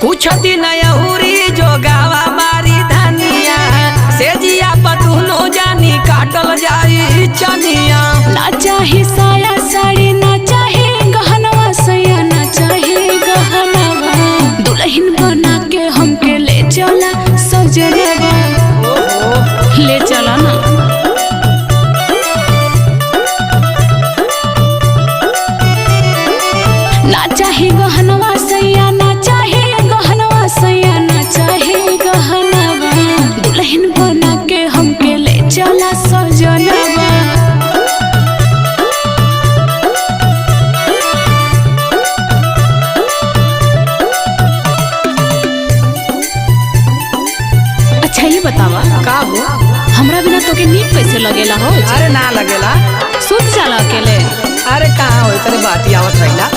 कुछ दिन अहुरी जो गावा मारी धनिया से जिया पतुनो जानी काटल जाई चनिया। ना चाहे साया साड़ी ना चाहे गहनवा सैया ना चाहे गहनवा दुल्हन बना के हमके ले चला सजनवा ले चला ना। ना चाहे गहनवा सैया ना चाहे गहनवा सैया ना चाहे गहनवा दुल्हन बना के हमके ले चला सजनवा। अच्छा ये बतावा का हो हमरा बिना तो के नीक कैसे लगेला हो? अरे ना लगेला। सूत चला अकेले? अरे कहाँ हो तेरे बाती आवत रहिला।